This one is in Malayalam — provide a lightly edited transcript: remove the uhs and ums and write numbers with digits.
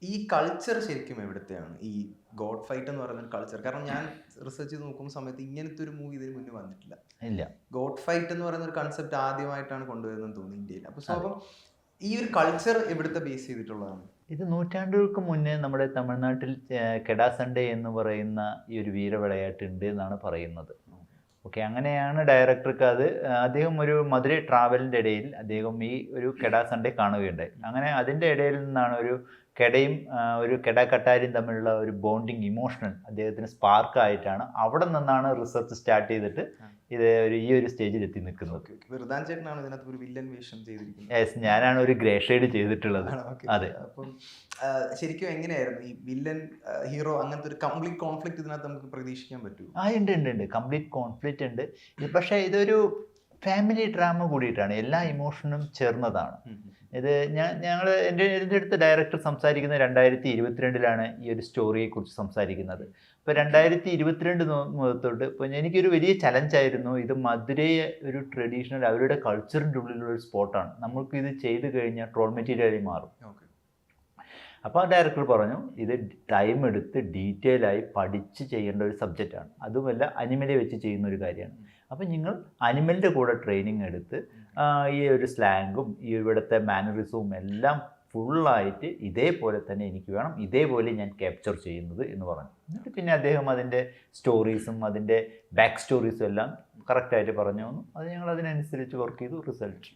ഈ കൾച്ചർ ശരിക്കും എവിടുത്തെയാണ്? ഈ ഗോഡ് ഫൈറ്റ് എന്ന് പറയുന്ന കൾച്ചർ. കാരണം ഞാൻ റിസർച്ച് ചെയ്ത് നോക്കുന്ന സമയത്ത് ഇങ്ങനത്തെ ഒരു മൂവി ഇതിന് മുന്നേ വന്നിട്ടില്ല. ഇല്ല. ഗോഡ് ഫൈറ്റ് എന്ന് പറയുന്ന ഒരു കൺസെപ്റ്റ് ആദ്യമായിട്ടാണ് കൊണ്ടുവരുന്നതെന്ന് തോന്നുന്നു ഇന്ത്യയിൽ. അപ്പോൾ അതെ. അപ്പം ഈ ഒരു കൾച്ചർ എവിടുത്തെ ബേസ് ചെയ്തിട്ടുള്ളതാണ്? ഇത് നൂറ്റാണ്ടുകൾക്ക് മുന്നേ നമ്മുടെ തമിഴ്നാട്ടിൽ കെടാ സൺഡേ എന്ന് പറയുന്ന ഈ ഒരു വീരവിളയാട്ട് ഉണ്ട് എന്നാണ് പറയുന്നത്. ഓക്കെ, അങ്ങനെയാണ് ഡയറക്ടർക്ക് അത് അദ്ദേഹം ഒരു മധുരൈ ട്രാവലിൻ്റെ ഇടയിൽ അദ്ദേഹം ഈ ഒരു കെടാ സൺഡേ കാണുകയുണ്ടായി. അങ്ങനെ അതിൻ്റെ ഇടയിൽ നിന്നാണ് ഒരു കെടയും ഒരു കെടാ കട്ടാരിയും തമ്മിലുള്ള ഒരു ബോണ്ടിങ് ഇമോഷണൽ അദ്ദേഹത്തിന് സ്പാർക്കായിട്ടാണ് അവിടെ നിന്നാണ് റിസർച്ച് സ്റ്റാർട്ട് ചെയ്തിട്ട് ഇത് ഈ ഒരു സ്റ്റേജിൽ എത്തി നിൽക്കുന്നത്. വെറുതാൻ ചേട്ടനാണ് ഇതിനകത്ത് ഒരു വില്ലൻ വേഷം ചെയ്തിരിക്കുന്നത്. യെസ്, ഞാനാണ് ഒരു ഗ്രേ ഷെയ്ഡ് ചെയ്തിട്ടുള്ളത്. അതെ. അപ്പം ശരിക്കും എങ്ങനെയായിരുന്നു ഈ വില്ലൻ ഹീറോ അങ്ങനത്തെ ഒരു കംപ്ലീറ്റ് കോൺഫ്ലിക്റ്റ് ഇതിനകത്ത് നമുക്ക് പ്രതീക്ഷിക്കാൻ പറ്റുമോ? ഉണ്ട് കംപ്ലീറ്റ് കോൺഫ്ലിക്റ്റ് ഉണ്ട്. പക്ഷേ ഇതൊരു ഫാമിലി ഡ്രാമ കൂടിയിട്ടാണ്, എല്ലാ ഇമോഷനും ചേർന്നതാണ്. ഇത് എൻ്റെ അടുത്ത് ഡയറക്ടർ സംസാരിക്കുന്നത് 2022 ഈ ഒരു സ്റ്റോറിയെക്കുറിച്ച് സംസാരിക്കുന്നത്. ഇപ്പോൾ 2022 തൊട്ട് ഇപ്പോൾ എനിക്കൊരു വലിയ ചലഞ്ചായിരുന്നു. ഇത് മധുരൈ ഒരു ട്രഡീഷണൽ അവരുടെ കൾച്ചറിൻ്റെ ഉള്ളിലുള്ള ഒരു സ്പോട്ടാണ്. നമുക്ക് ഇത് ചെയ്ത് കഴിഞ്ഞാൽ ട്രോൾ മെറ്റീരിയലായി മാറും. അപ്പോൾ ഡയറക്ടർ പറഞ്ഞു ഇത് ടൈം എടുത്ത് ഡീറ്റെയിൽ ആയി പഠിച്ച് ചെയ്യേണ്ട ഒരു സബ്ജക്റ്റാണ്, അതുമല്ല അനിമലെ വെച്ച് ചെയ്യുന്ന ഒരു കാര്യമാണ്. അപ്പോൾ നിങ്ങൾ അനിമലിൻ്റെ കൂടെ ട്രെയിനിങ് എടുത്ത് ഈ ഒരു സ്ലാങ്ങും ഈ ഇവിടുത്തെ മാനറിസവും എല്ലാം ഫുള്ളായിട്ട് ഇതേപോലെ തന്നെ എനിക്ക് വേണം, ഇതേപോലെ ഞാൻ ക്യാപ്ചർ ചെയ്യുന്നത് എന്ന് പറഞ്ഞു. എന്നിട്ട് പിന്നെ അദ്ദേഹം അതിൻ്റെ സ്റ്റോറീസും അതിൻ്റെ ബാക്ക് സ്റ്റോറീസും എല്ലാം കറക്റ്റായിട്ട് പറഞ്ഞു തന്നു. അത് ഞങ്ങൾ അതിനനുസരിച്ച് വർക്ക് ചെയ്തു, റിസൾട്ട്